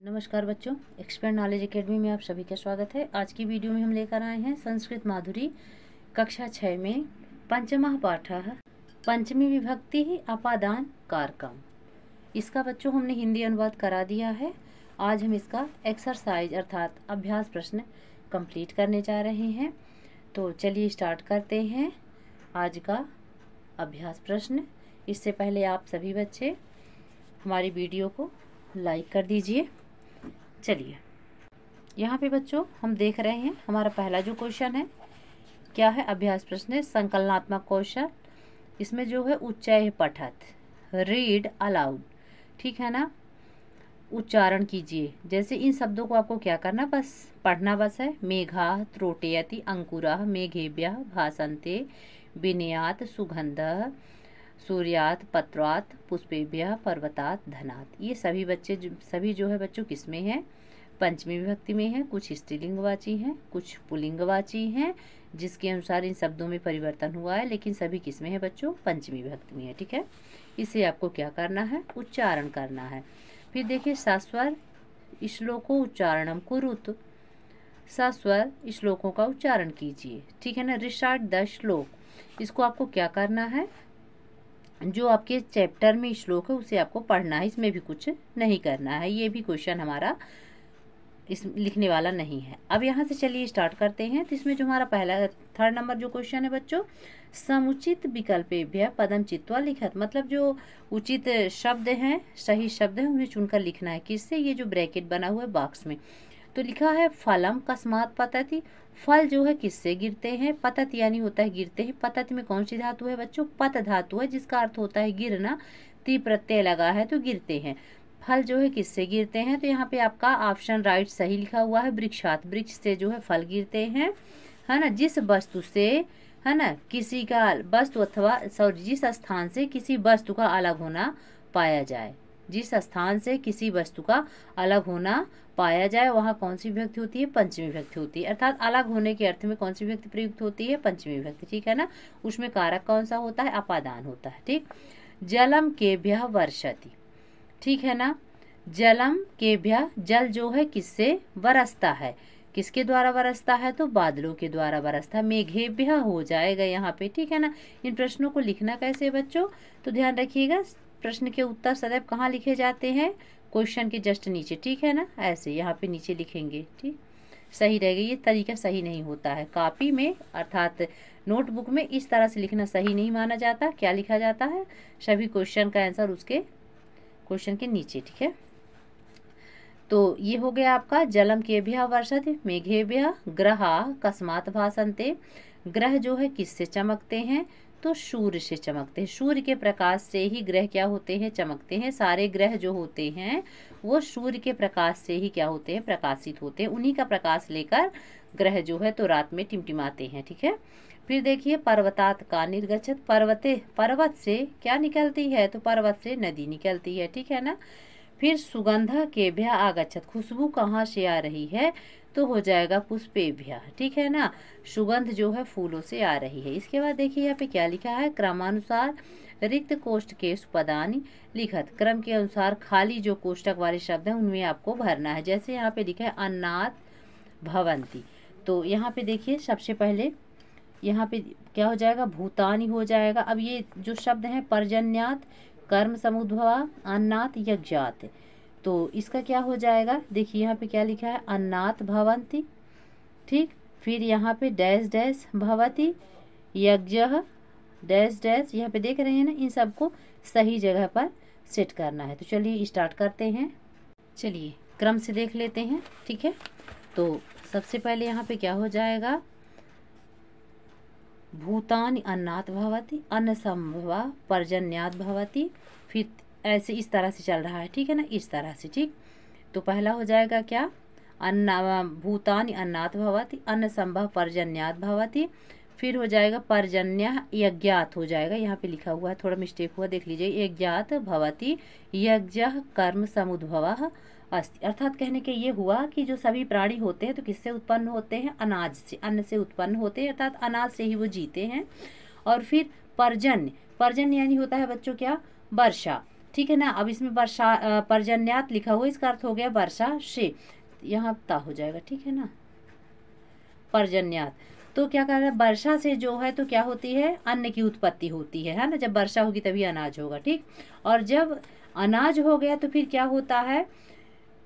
नमस्कार बच्चों, expert knowledge academy में आप सभी का स्वागत है। आज की वीडियो में हम लेकर आए हैं संस्कृत माधुरी कक्षा 6 में पंचमः पाठः पंचमी विभक्ति अपादान कारकम। इसका बच्चों हमने हिंदी अनुवाद करा दिया है। आज हम इसका एक्सरसाइज अर्थात अभ्यास प्रश्न कंप्लीट करने जा रहे हैं। तो चलिए स्टार्ट करते हैं आज का अभ्यास प्रश्न। इससे पहले आप सभी बच्चे हमारी वीडियो को लाइक कर दीजिए। चलिए यहाँ पे बच्चों हम देख रहे हैं हमारा पहला जो क्वेश्चन है क्या है, अभ्यास प्रश्न है संकलनात्मक क्वेश्चन। इसमें जो है उच्चय पठत, रीड अलाउड, ठीक है ना, उच्चारण कीजिए। जैसे इन शब्दों को आपको क्या करना, बस पढ़ना बस है। मेघा त्रोटयति अंकुरः मेघेभ्यः भासन्ते विनयात् सुगंधः सूर्यात पत्रात पुष्पेभ्यः पर्वतात धनात। ये सभी बच्चे सभी जो है बच्चों किस में है, पंचमी विभक्ति में है। कुछ स्त्रीलिंगवाची हैं, कुछ पुल्लिंगवाची हैं, जिसके अनुसार इन शब्दों में परिवर्तन हुआ है, लेकिन सभी किस में है बच्चों, पंचमी विभक्ति में है। ठीक है, इसे आपको क्या करना है, उच्चारण करना है। फिर देखिए सस्वर श्लोको उच्चारणम कुरुत, सस्वर श्लोकों का उच्चारण कीजिए। ठीक है ना, रिसार्ट द श्लोक, इसको आपको क्या करना है, जो आपके चैप्टर में श्लोक है उसे आपको पढ़ना है, इसमें भी कुछ नहीं करना है। ये भी क्वेश्चन हमारा इस लिखने वाला नहीं है। अब यहाँ से चलिए स्टार्ट करते हैं। तो इसमें जो हमारा पहला थर्ड नंबर जो क्वेश्चन है बच्चों, समुचित विकल्पेभ्यः पदम चित्वा लिखत, मतलब जो उचित शब्द हैं, सही शब्द हैं, उन्हें चुनकर लिखना है। किससे, ये जो ब्रैकेट बना हुआ है बॉक्स में, तो लिखा है फलम कस्मात पतति, फल जो है किससे गिरते हैं, पतत यानी होता है गिरते हैं। पतत में कौन सी धातु है बच्चों, पत धातु है, जिसका अर्थ होता है गिरना। ती प्रत्यय लगा है तो गिरते हैं। फल जो है किससे गिरते हैं, तो यहाँ पे आपका ऑप्शन राइट सही लिखा हुआ है, वृक्षात, वृक्ष से जो है फल गिरते हैं, है ना। जिस वस्तु से, है ना, किसी का वस्तु अथवा जिस स्थान से किसी वस्तु का अलग होना पाया जाए, जिस स्थान से किसी वस्तु का अलग होना पाया जाए, वहाँ कौन सी विभक्ति होती है, पंचमी विभक्ति होती है। अर्थात अलग होने के अर्थ में कौन सी विभक्ति प्रयुक्त होती है, पंचमी विभक्ति। ठीक है ना, उसमें कारक कौन सा होता है, अपादान होता है। ठीक, जलम केभ्यः वर्षति, ठीक है ना, जलम केभ्यः, जल जो है किससे बरसता है, किसके द्वारा बरसता है, तो बादलों के द्वारा बरसता है। मेघेभ्यः हो जाएगा यहाँ पे। ठीक है ना, इन प्रश्नों को लिखना कैसे बच्चों, तो ध्यान रखिएगा, प्रश्न के उत्तर सदैव कहाँ लिखे जाते हैं, क्वेश्चन के जस्ट नीचे। ठीक है ना, ऐसे यहाँ पे नीचे लिखेंगे। ठीक, सही रहेगा। ये तरीका सही नहीं होता है कॉपी में, अर्थात नोटबुक में इस तरह से लिखना सही नहीं माना जाता। क्या लिखा जाता है, सभी क्वेश्चन का आंसर उसके क्वेश्चन के नीचे। ठीक है, तो ये हो गया आपका जलम केभ्यः वर्षति मेघेभ्यः ग्रहा कस्मात् भासन्ते। ग्रह जो है किससे चमकते हैं, तो सूर्य से चमकते हैं। सूर्य के प्रकाश से ही ग्रह क्या होते हैं, चमकते हैं। सारे ग्रह जो होते हैं वो सूर्य के प्रकाश से ही क्या होते हैं, प्रकाशित होते हैं। उन्हीं का प्रकाश लेकर ग्रह जो है तो रात में टिमटिमाते हैं। ठीक है, फिर देखिए पर्वतात का निर्गछत, पर्वते, पर्वत से क्या निकलती है, तो पर्वत से नदी निकलती है। ठीक है ना, फिर सुगंध केभ्यः आगच्छत, खुशबू कहाँ से आ रही है, तो हो जाएगा पुष्पेभ्यः। ठीक है ना, सुगंध जो है फूलों से आ रही है। इसके बाद देखिए यहाँ पे क्या लिखा है, क्रमानुसार रिक्त कोष्ठ के पदानि लिखत, क्रम के अनुसार खाली जो कोष्ठक वाले शब्द हैं उनमें आपको भरना है। जैसे यहाँ पे लिखा है अन्नात् भवन्ति, तो यहाँ पे देखिए सबसे पहले यहाँ पे क्या हो जाएगा, भूतानि हो जाएगा। अब ये जो शब्द है पर्जन्यात, कर्म समुद्भवा, अन्नात, यज्ञात, तो इसका क्या हो जाएगा, देखिए यहाँ पे क्या लिखा है, अन्नात भवन्ति। ठीक, फिर यहाँ पे डैश डैश भवति, यज्ञः डैश डैश, यहाँ पे देख रहे हैं ना, इन सबको सही जगह पर सेट करना है। तो चलिए स्टार्ट करते हैं। चलिए क्रम से देख लेते हैं। ठीक है, तो सबसे पहले यहाँ पे क्या हो जाएगा, भूतानि अन्नात् भवति, अन्न संभवा पर्जन्यात् भवति। फिर ऐसे इस तरह से चल रहा है। ठीक है ना, इस तरह से। ठीक, तो पहला हो जाएगा क्या, अन्ना भूतानि अन्नात् भवति, अन्न संभव पर्जन्यात् भवति। फिर हो जाएगा पर्जन्य यज्ञात हो जाएगा, यहाँ पे लिखा हुआ है, थोड़ा मिस्टेक हुआ, देख लीजिए, यज्ञात भवति यज्ञः कर्म समुद्भवः अस्ति। अर्थात कहने के ये हुआ कि जो सभी प्राणी होते हैं तो किससे उत्पन्न होते हैं, अनाज से, अन्न से उत्पन्न होते हैं, अर्थात अनाज से ही वो जीते हैं। और फिर पर्जन्य, पर्जन्य यानी होता है बच्चों क्या, वर्षा, ठीक है ना। अब इसमें वर्षा पर्जन्यात लिखा हुआ, इसका अर्थ हो गया वर्षा से, यहाँ ता हो जाएगा, ठीक है ना। पर्जन्यात तो क्या कर रहा है, वर्षा से जो है तो क्या होती है, अन्न की उत्पत्ति होती है ना। जब वर्षा होगी तभी अनाज होगा, ठीक। और जब अनाज हो गया तो फिर क्या होता है,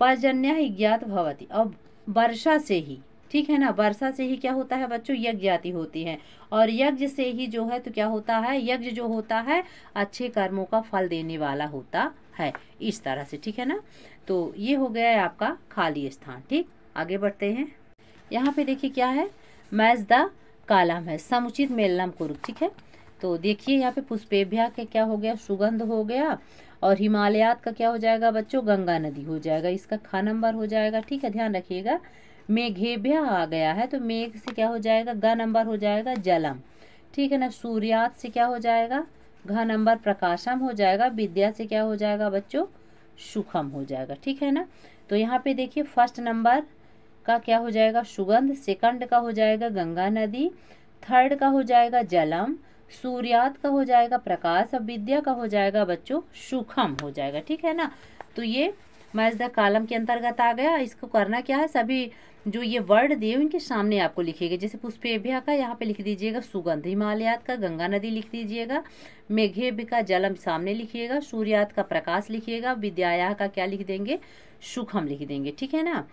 पर्जन्य ज्ञात भवति। अब वर्षा से ही, ठीक है ना, वर्षा से ही क्या होता है बच्चों, यज्ञ आदि होती है। और यज्ञ से ही जो है तो क्या होता है, यज्ञ जो होता है अच्छे कर्मों का फल देने वाला होता है, इस तरह से, ठीक है ना। तो ये हो गया है आपका खाली स्थान, ठीक। आगे बढ़ते हैं। यहाँ पे देखिए क्या है, मैच द कालम है, समुचित मेलनम कुरु, ठीक है। तो देखिए यहाँ पे पुष्पेभ्या के क्या हो गया, सुगंध हो गया। और हिमालयात का क्या हो जाएगा बच्चों, गंगा नदी हो जाएगा, इसका खा नंबर हो जाएगा, ठीक है, ध्यान रखिएगा। मेघेभ्या आ गया है तो मेघ से क्या हो जाएगा, ग नंबर हो जाएगा जलम, ठीक है ना। सूर्यात से क्या हो जाएगा, घ नंबर प्रकाशम हो जाएगा। विद्या से क्या हो जाएगा बच्चों, सुखम हो जाएगा, ठीक है ना। तो यहाँ पे देखिए फर्स्ट नंबर का क्या हो जाएगा, सुगंध। सेकंड का हो जाएगा गंगा नदी। थर्ड का हो जाएगा जलम। सूर्यात का हो जाएगा प्रकाश। अब विद्या का हो जाएगा बच्चों सुखम हो जाएगा, ठीक है ना। तो ये मैच द कॉलम के अंतर्गत आ गया। इसको करना क्या है, सभी जो ये वर्ड दिए उनके सामने आपको लिखिएगा। जैसे पुष्पेभ्या का यहाँ पे लिख दीजिएगा सुगंध, हिमालयात का गंगा नदी लिख दीजिएगा, मेघेभ्य का जलम सामने लिखिएगा, सूर्यात का प्रकाश लिखिएगा, विद्याया का क्या लिख देंगे, सुखम लिख देंगे, ठीक है ना।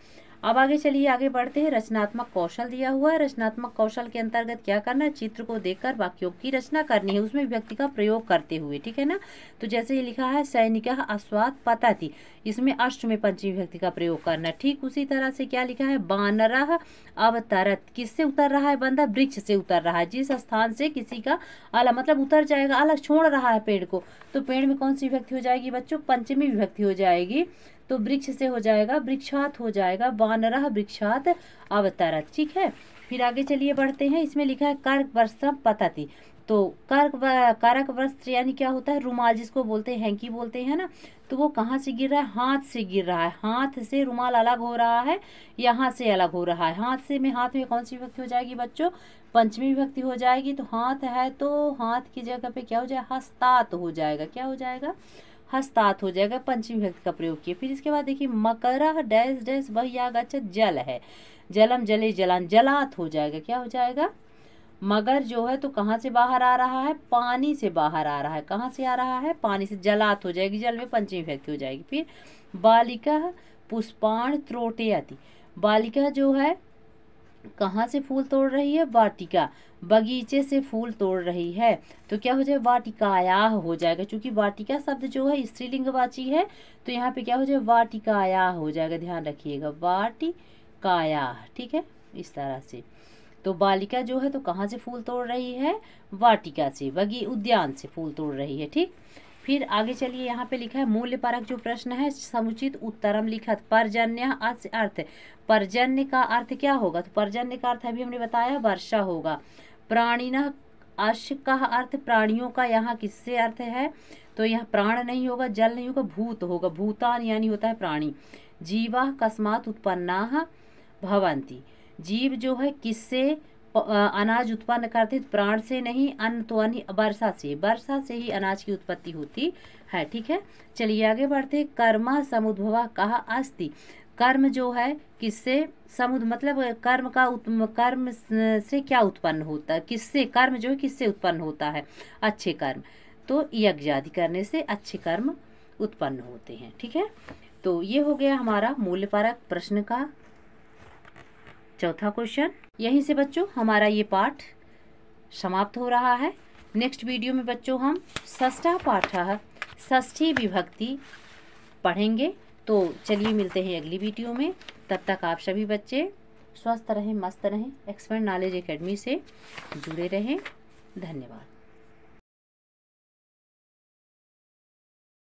अब आगे चलिए, आगे बढ़ते हैं। रचनात्मक कौशल दिया हुआ है। रचनात्मक कौशल के अंतर्गत क्या करना है, चित्र को देखकर वाक्यों की रचना करनी है, उसमें विभक्ति का प्रयोग करते हुए, ठीक है ना। तो जैसे ये लिखा है सैनिक अस्वाद पतति, इसमें अष्टमी पंचमी विभक्ति का प्रयोग करना है। ठीक उसी तरह से क्या लिखा है, बानरः अवतरत, किससे उतर रहा है बंदा, वृक्ष से उतर रहा है। जिस स्थान से किसी का अलग मतलब उतर जाएगा, अलग छोड़ रहा है पेड़ को, तो पेड़ में कौन सी विभक्ति हो जाएगी बच्चों, पंचमी विभक्ति हो जाएगी। तो वृक्ष से हो जाएगा वृक्षात हो जाएगा, वानरः वृक्षात अवतरत, ठीक है। फिर आगे चलिए बढ़ते हैं। इसमें लिखा है कर्क वस्त्रम पतति, तो करक वस्त्र यानी क्या होता है, रुमाल जिसको बोलते हैं, हैंकी बोलते हैं ना। तो वो कहाँ से गिर रहा है, हाथ से गिर रहा है। हाथ से रुमाल अलग हो रहा है, यहाँ से अलग हो रहा है। हाथ से में, हाथ में कौन सी विभक्ति हो जाएगी बच्चों, पंचमी विभक्ति हो जाएगी। तो हाथ है तो हाथ की जगह पे क्या हो जाएगा, हस्तात हो जाएगा, क्या हो जाएगा, हस्तात हो जाएगा, पंचमी विभक्ति का प्रयोग किया। फिर इसके बाद देखिए मकर डैश डैश बह्यागच्छत्, जल है, जलम जले जलान, जलात हो जाएगा, क्या हो जाएगा। मगर जो है तो कहाँ से बाहर आ रहा है, पानी से बाहर आ रहा है। कहाँ से आ रहा है, पानी से, जलात हो जाएगी, जल में पंचमी विभक्ति हो जाएगी। फिर बालिका पुष्पाण त्रोटयति, बालिका जो है कहाँ से फूल तोड़ रही है, वाटिका, बगीचे से फूल तोड़ रही है। तो क्या हो जाए, वाटिकाया हो जाएगा, क्योंकि वाटिका शब्द जो है स्त्रीलिंगवाची है, तो यहाँ पे क्या हो जाए, वाटिकाया हो जाएगा, ध्यान रखिएगा, वाटिकाया, ठीक है, इस तरह से। तो बालिका जो है तो कहाँ से फूल तोड़ रही है, वाटिका से, उद्यान से फूल तोड़ रही है, ठीक। फिर आगे चलिए, यहाँ पे लिखा है मूल्य परक जो प्रश्न है, समुचित उत्तरम लिखत, पर्जन्य अर्थ, पर्जन्य का अर्थ क्या होगा, तो पर्जन्य का अर्थ अभी हमने बताया वर्षा होगा। प्राणिनः अश्य का अर्थ प्राणियों का, यहाँ किससे अर्थ है, तो यहाँ प्राण नहीं होगा, जल नहीं होगा, भूत होगा, भूतान यानी होता है प्राणी। जीवा कस्मात् उत्पन्नाः भवन्ति, जीव जो है किससे अनाज उत्पन्न करते, प्राण से नहीं, अन्न तो अन्य, वर्षा से, वर्षा से ही अनाज की उत्पत्ति होती है, ठीक है। चलिए आगे बढ़ते। कर्म समुद्भवा कहा अस्ति, कर्म जो है किससे, समुद्र मतलब कर्म का कर्म से क्या उत्पन्न होता है, किससे, कर्म जो है किससे उत्पन्न होता है, अच्छे कर्म। तो यज्ञ आदि करने से अच्छे कर्म उत्पन्न होते हैं, ठीक है। तो ये हो गया हमारा मूल्य परक प्रश्न का चौथा क्वेश्चन। यहीं से बच्चों हमारा ये पाठ समाप्त हो रहा है। नेक्स्ट वीडियो में बच्चों हम षष्ठा पाठः षष्ठी विभक्ति पढ़ेंगे। तो चलिए मिलते हैं अगली वीडियो में। तब तक आप सभी बच्चे स्वस्थ रहें, मस्त रहें, एक्सपर्ट नॉलेज एकेडमी से जुड़े रहें। धन्यवाद।